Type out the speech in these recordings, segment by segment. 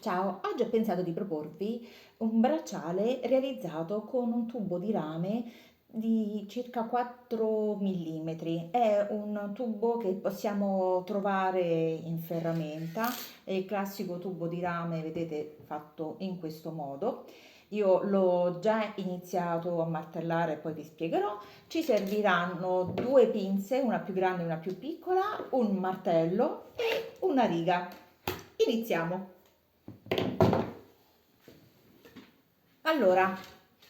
Ciao, oggi ho pensato di proporvi un bracciale realizzato con un tubo di rame di circa 4 mm. È un tubo che possiamo trovare in ferramenta, è il classico tubo di rame, vedete, fatto in questo modo. Io l'ho già iniziato a martellare, poi vi spiegherò. Ci serviranno due pinze, una più grande e una più piccola, un martello e una riga. Iniziamo. Allora,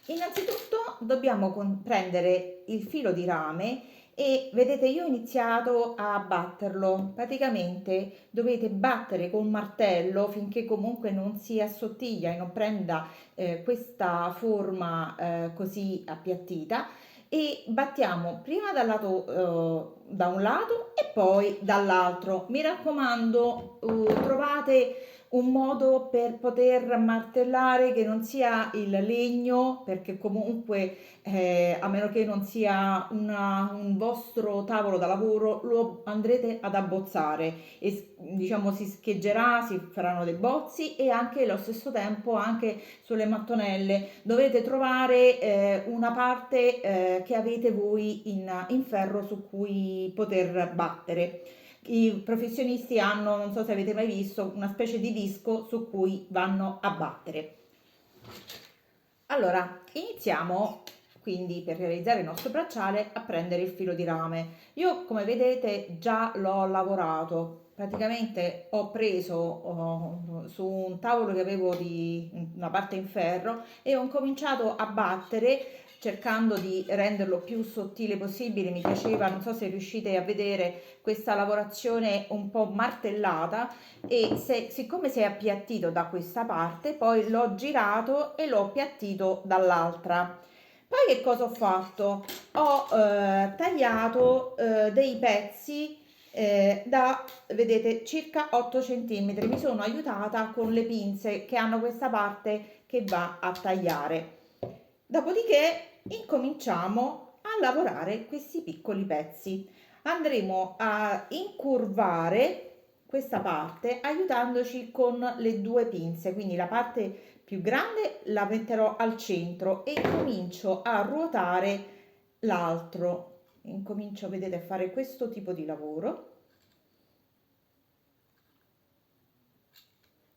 innanzitutto dobbiamo prendere il filo di rame e vedete io ho iniziato a batterlo. Praticamente dovete battere col martello finché comunque non si assottiglia e non prenda questa forma così appiattita e battiamo prima da un lato e poi dall'altro. Mi raccomando, trovate un modo per poter martellare che non sia il legno, perché comunque a meno che non sia un vostro tavolo da lavoro, lo andrete ad abbozzare e diciamo si scheggerà, si faranno dei bozzi e anche allo stesso tempo anche sulle mattonelle dovete trovare una parte che avete voi in ferro su cui poter battere. I professionisti hanno, non so se avete mai visto, una specie di disco su cui vanno a battere. Allora, iniziamo quindi per realizzare il nostro bracciale a prendere il filo di rame. Io come vedete già l'ho lavorato, praticamente ho preso su un tavolo che avevo di una parte in ferro e ho cominciato a battere cercando di renderlo più sottile possibile. Mi piaceva, non so se riuscite a vedere questa lavorazione un po' martellata e siccome si è appiattito da questa parte, poi l'ho girato e l'ho appiattito dall'altra. Poi che cosa ho fatto? Ho tagliato dei pezzi da, vedete, circa 8 cm. Mi sono aiutata con le pinze che hanno questa parte che va a tagliare. Dopodiché incominciamo a lavorare questi piccoli pezzi. Andremo a incurvare questa parte aiutandoci con le due pinze, quindi la parte più grande la metterò al centro e comincio a ruotare l'altro. Incomincio, vedete, a fare questo tipo di lavoro.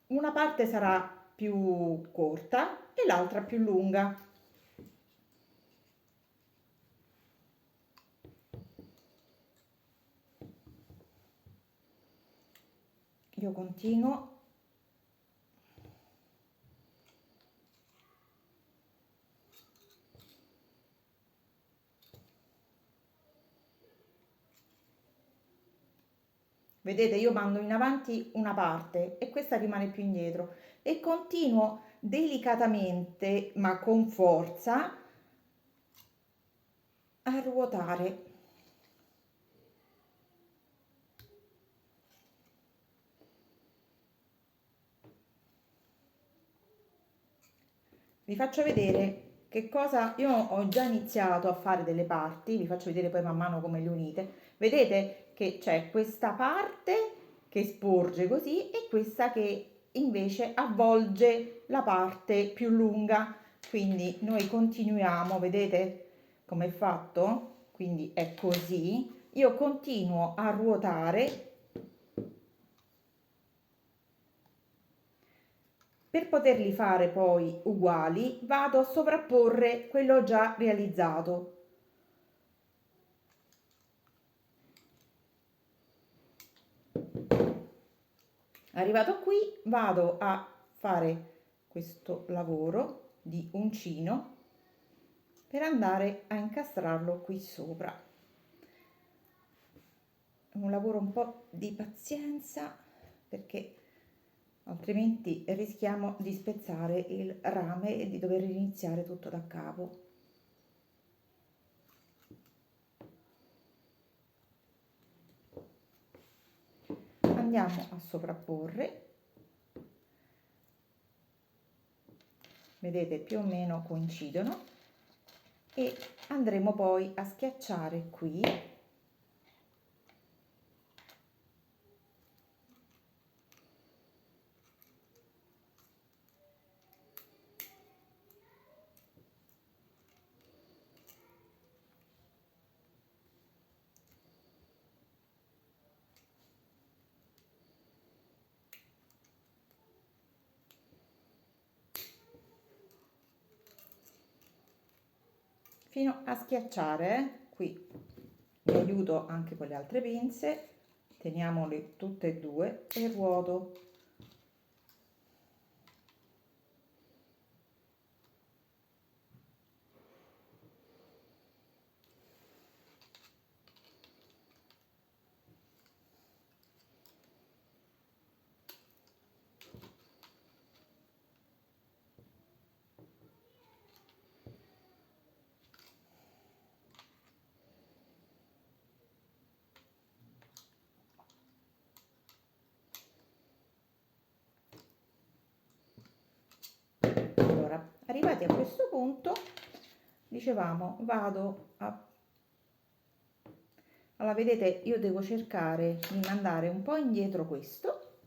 Una parte sarà più corta e l'altra più lunga. Io continuo. Vedete, io mando in avanti una parte e questa rimane più indietro e continuo delicatamente ma con forza a ruotare. Vi faccio vedere che cosa io ho già iniziato a fare delle parti, vi faccio vedere poi man mano come le unite. Vedete che c'è questa parte che sporge così e questa che invece avvolge la parte più lunga. Quindi noi continuiamo, vedete come è fatto? Quindi è così. Io continuo a ruotare. Per poterli fare poi uguali, vado a sovrapporre quello già realizzato. Arrivato qui, vado a fare questo lavoro di uncino per andare a incastrarlo qui sopra. È un lavoro un po' di pazienza perché altrimenti rischiamo di spezzare il rame e di dover iniziare tutto da capo. Andiamo a sovrapporre, vedete più o meno coincidono e andremo poi a schiacciare qui fino a schiacciare. Qui mi aiuto anche con le altre pinze, teniamole tutte e due e ruoto. Allora, arrivati a questo punto, dicevamo, vado a... Allora, vedete, io devo cercare di mandare un po' indietro questo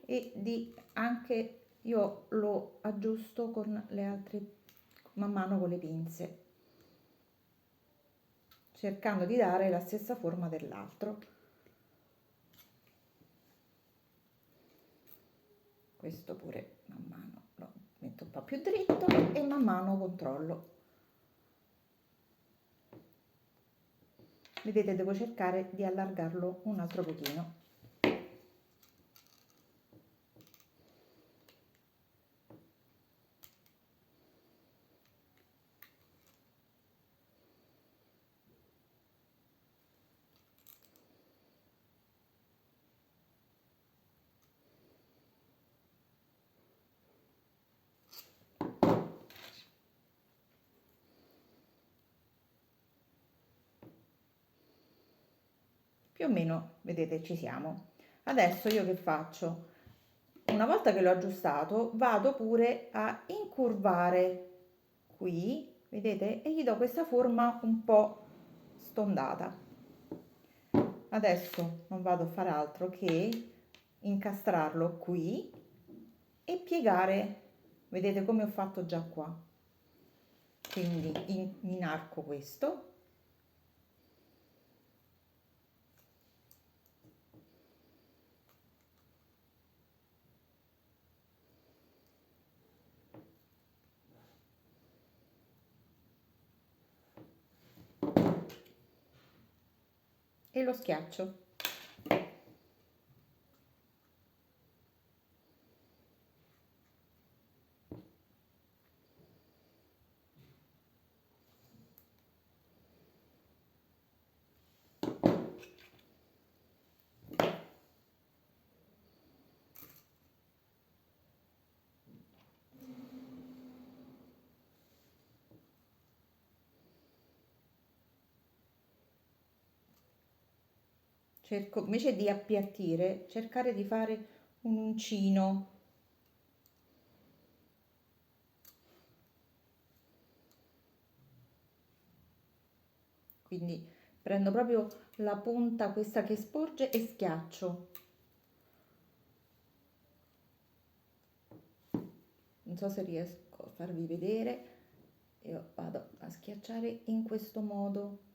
e di anche, io lo aggiusto con le altre, man mano con le pinze, cercando di dare la stessa forma dell'altro. Questo pure man mano lo metto un po' più dritto e man mano controllo. Vedete, devo cercare di allargarlo un altro pochino. Più o meno, vedete, ci siamo. Adesso io che faccio? Una volta che l'ho aggiustato, vado pure a incurvare qui, vedete, e gli do questa forma un po' stondata. Adesso non vado a fare altro che incastrarlo qui e piegare, vedete come ho fatto già qua. Quindi inarco questo e lo schiaccio. Cerco invece di appiattire, cercare di fare un uncino. Quindi prendo proprio la punta questa che sporge e schiaccio. Non so se riesco a farvi vedere, io vado a schiacciare in questo modo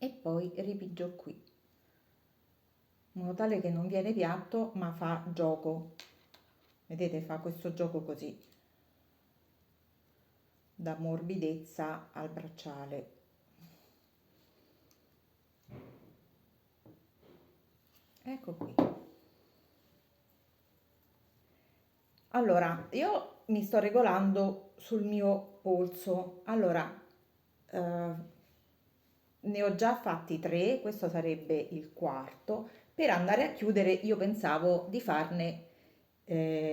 e poi ripigio qui, in modo tale che non viene piatto ma fa gioco. Vedete, fa questo gioco così, da morbidezza al bracciale. Ecco qui. Allora, io mi sto regolando sul mio polso. Allora, ne ho già fatti tre, questo sarebbe il quarto. Per andare a chiudere, io pensavo di farne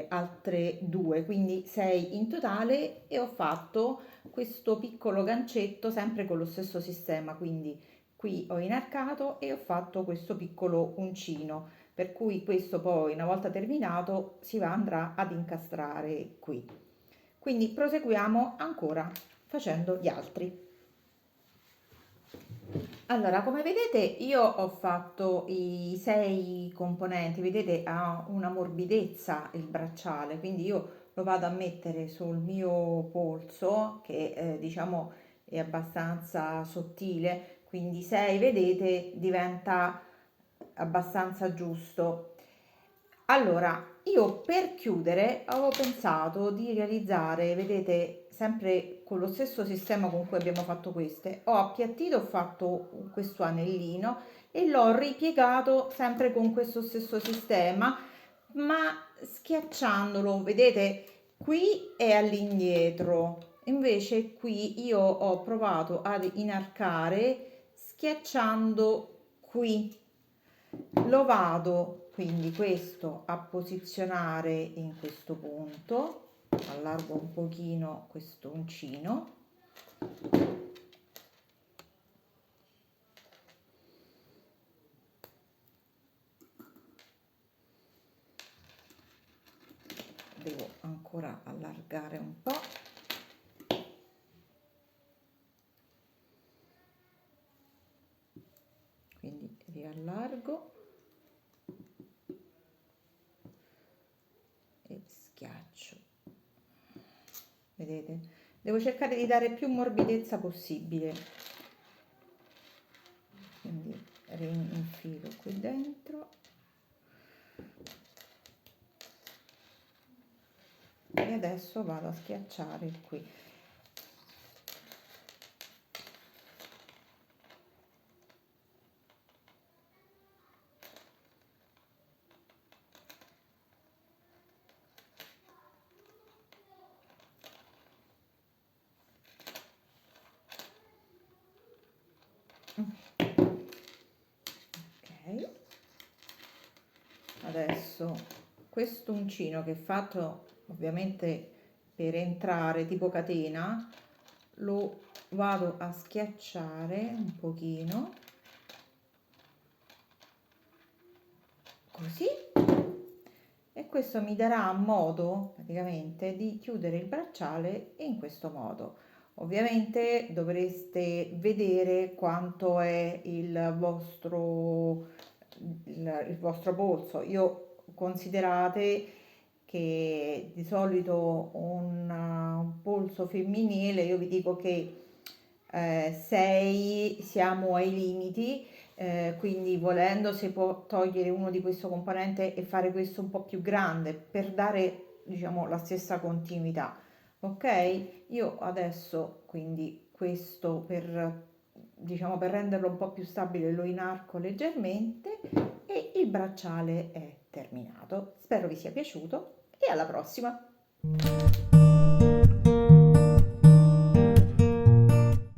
altre due, quindi sei in totale, e ho fatto questo piccolo gancetto sempre con lo stesso sistema, quindi qui ho inarcato e ho fatto questo piccolo uncino, per cui questo poi una volta terminato andrà ad incastrare qui. Quindi proseguiamo ancora facendo gli altri. Allora, come vedete, io ho fatto i sei componenti, vedete ha una morbidezza il bracciale, quindi io lo vado a mettere sul mio polso che diciamo è abbastanza sottile, quindi 6 vedete diventa abbastanza giusto. Allora, io per chiudere avevo pensato di realizzare, vedete, sempre con lo stesso sistema con cui abbiamo fatto queste, ho appiattito, ho fatto questo anellino e l'ho ripiegato sempre con questo stesso sistema, ma schiacciandolo, vedete, qui è all'indietro, invece qui io ho provato ad inarcare schiacciando qui. Lo vado quindi questo a posizionare in questo punto, allargo un pochino questo uncino, devo ancora allargare un po', quindi riallargo e schiaccio, vedete, devo cercare di dare più morbidezza possibile, quindi rinfilo qui dentro e adesso vado a schiacciare qui. Ok, adesso questo uncino che è fatto ovviamente per entrare tipo catena lo vado a schiacciare un pochino così, e questo mi darà modo praticamente di chiudere il bracciale in questo modo. Ovviamente dovreste vedere quanto è il vostro polso. Io considerate che di solito un polso femminile, io vi dico che 6 siamo ai limiti, quindi volendo si può togliere uno di questo componente e fare questo un po' più grande per dare, diciamo, la stessa continuità. Ok? Io adesso quindi questo per, diciamo, per renderlo un po' più stabile lo inarco leggermente e il bracciale è terminato. Spero vi sia piaciuto e alla prossima!